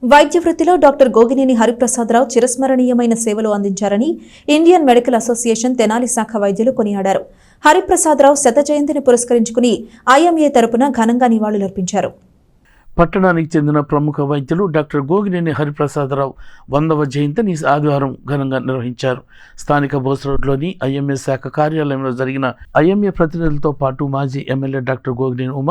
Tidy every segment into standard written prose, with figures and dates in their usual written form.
వైద్య వృత్తిలో డాక్టర్ గోగినేని హరిప్రసాదరావు చిరస్మరణీయమైన సేవలు అందించారని ఇండియన్ మెడికల్ అసోసియేషన్ తెనాలి శాఖ వైద్యులు కొనియాడారు. హరిప్రసాదరావు శత జయంతిని పురస్కరించుకుని ఐఎంఏ తరపున ఘనంగా నివాళులర్పించారు. పట్టణానికి చెందిన ప్రముఖ వైద్యులు డాక్టర్ గోగినేని హరిప్రసాదరావు 100వ జయంతిని ఆదివారం ఘనంగా నిర్వహించారు. స్థానిక బోస్ రోడ్లోని ఐఎంఏ శాఖ కార్యాలయంలో జరిగిన ఐఎంఏ ప్రతినిధులతో పాటు మాజీ ఎమ్మెల్యే డాక్టర్ గోగినేని ఉమ,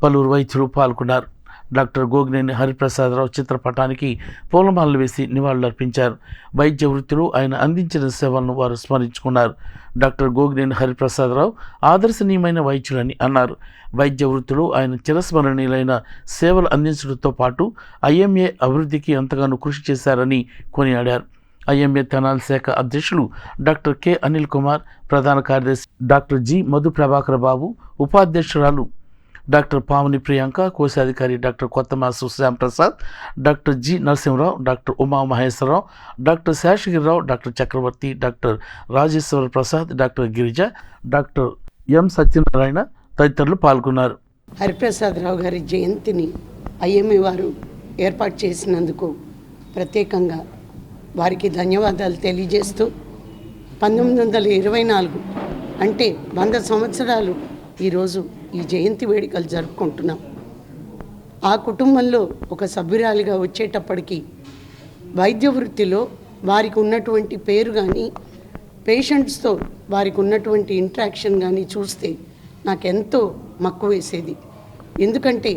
పలువురు వైద్యులు పాల్గొన్నారు. డాక్టర్ గోగినేని హరిప్రసాదరావు చిత్రపటానికి పూలమాలలు వేసి నివాళులర్పించారు. వైద్య వృత్తిలో ఆయన అందించిన సేవలను వారు స్మరించుకున్నారు. డాక్టర్ గోగినేని హరిప్రసాదరావు ఆదర్శనీయమైన వైద్యులని అన్నారు. వైద్య వృత్తిలో ఆయన చిరస్మరణీయులైన సేవలు అందించడంతో పాటు ఐఎంఏ అభివృద్ధికి ఎంతగానో కృషి చేశారని కొనియాడారు. ఐఎంఏ తెనాలి శాఖ అధ్యక్షులు డాక్టర్ కె అనిల్ కుమార్, ప్రధాన కార్యదర్శి డాక్టర్ జి మధు ప్రభాకర్ బాబు, ఉపాధ్యక్షురాలు డాక్టర్ పావని ప్రియాంక, కోశాధికారి doctor Kothamasu Shyamprasad, doctor G Narasimharao, doctor Uma Maheswararao, doctor Seshagirirao, doctor Chakravarthi, doctor Rajeswara Prasad, doctor Girija, doctor M Satyanarayana తదితరులు పాల్గొన్నారు. హరిప్రసాదరావు గారి జయంతిని ఐఎంఏ వారు ఏర్పాటు చేసినందుకు ప్రత్యేకంగా వారికి ధన్యవాదాలు తెలియజేస్తూ 1924 అంటే 100 సంవత్సరాలు ఈరోజు ఈ జయంతి వేడుకలు జరుపుకుంటున్నాం. ఆ కుటుంబంలో ఒక సభ్యురాలిగా వచ్చేటప్పటికి వైద్య వృత్తిలో వారికి ఉన్నటువంటి పేరు కానీ, పేషెంట్స్తో వారికి ఉన్నటువంటి ఇంట్రాక్షన్ కానీ చూస్తే నాకెంతో మక్కువ వేసేది. ఎందుకంటే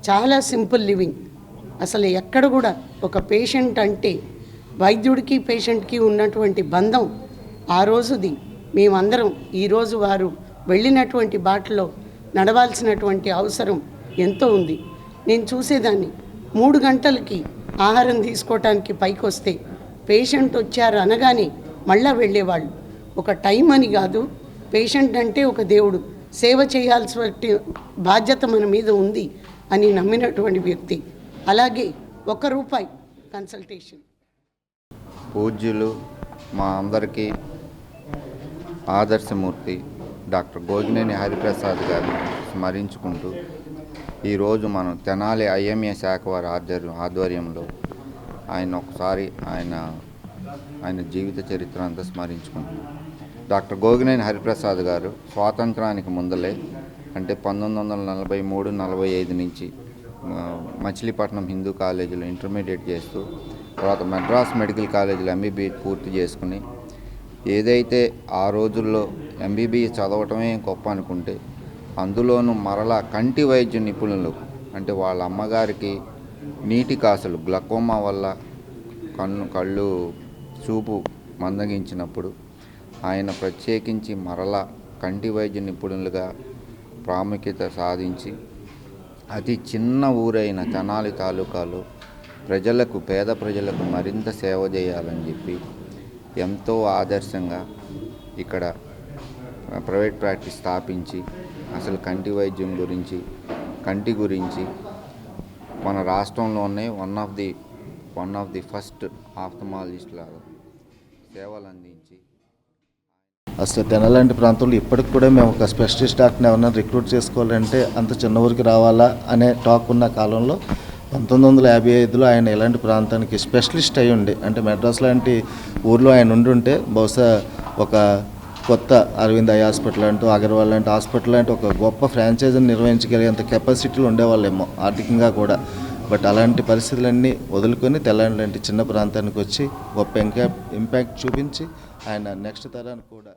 చాలా సింపుల్ లివింగ్. అసలు ఎక్కడ కూడా ఒక పేషెంట్ అంటే వైద్యుడికి పేషెంట్కి ఉన్నటువంటి బంధం ఆ రోజుది మేమందరం ఈరోజు వారు వెళ్ళినటువంటి బాటలో నడవాల్సినటువంటి అవసరం ఎంతో ఉంది. నేను చూసేదాన్ని 3 గంటలకి ఆహారం తీసుకోవటానికి పైకి వస్తే పేషెంట్ వచ్చారు అనగానే మళ్ళా వెళ్ళేవాళ్ళు. ఒక టైం అని కాదు, పేషెంట్ అంటే ఒక దేవుడు, సేవ చేయాల్సిన బాధ్యత మన మీద ఉంది అని నమ్మినటువంటి వ్యక్తి. అలాగే ₹1 కన్సల్టేషన్. పూజ్యులు, మా అందరికీ ఆదర్శమూర్తి డాక్టర్ గోగినేని హరిప్రసాద్ గారిని స్మరించుకుంటూ ఈరోజు మనం తెనాలి ఐఎంఏ శాఖ వారి ఆధ్వర్యంలో ఆయన ఒకసారి ఆయన జీవిత చరిత్ర అంతా స్మరించుకుంటున్నాం. డాక్టర్ గోగినేని హరిప్రసాద్ గారు స్వాతంత్రానికి ముందలే అంటే 1943-45 నుంచి మచిలీపట్నం హిందూ కాలేజీలో ఇంటర్మీడియట్ చేస్తూ తర్వాత మద్రాస్ మెడికల్ కాలేజీలో ఎంబీబీఎస్ పూర్తి చేసుకుని, ఏదైతే ఆ రోజుల్లో ఎంబీబీఎస్ చదవటమే గొప్ప అనుకుంటే అందులోనూ మరలా కంటి వైద్య నిపుణులు అంటే వాళ్ళ అమ్మగారికి నీటి కాసులు గ్లకోమా వల్ల కళ్ళు చూపు మందగించినప్పుడు ఆయన ప్రత్యేకించి మరలా కంటి వైద్య నిపుణులుగా ప్రాముఖ్యత సాధించి అతి చిన్న ఊరైన తెనాలి తాలూకాలో పేద ప్రజలకు మరింత సేవ చేయాలని చెప్పి ఎంతో ఆదర్శంగా ఇక్కడ ప్రైవేట్ ప్రాక్టీస్ స్థాపించి అసలు కంటి వైద్యం గురించి, కంటి గురించి మన రాష్ట్రంలోనే one of the first ophthalmologist లాగా సేవలు అందించి అసలు తెనాలి ప్రాంతంలో ఇప్పటికి కూడా మేము ఒక స్పెషలిస్ట్ డాక్టర్ని ఎవరైనా రిక్రూట్ చేసుకోవాలంటే అంత చిన్న ఊరికి రావాలా అనే టాక్ ఉన్న కాలంలో 1955లో ఆయన ఇలాంటి ప్రాంతానికి స్పెషలిస్ట్ అయి ఉండి, అంటే మెడ్రాస్ లాంటి ఊర్లో ఆయన ఉండుంటే బహుశా ఒక కొత్త అరవింద్ ఐ హాస్పిటల్ అంటూ, అగర్వాల్ లాంటి హాస్పిటల్ లాంటి ఒక గొప్ప ఫ్రాంచైజీని నిర్వహించగలిగేంత కెపాసిటీలు ఉండేవాళ్ళేమో ఆర్థికంగా కూడా. బట్ అలాంటి పరిస్థితులన్నీ వదులుకొని తెలంగాణ లాంటి చిన్న ప్రాంతానికి వచ్చి గొప్ప ఇంపాక్ట్ చూపించి ఆయన నెక్స్ట్ తరానికి కూడా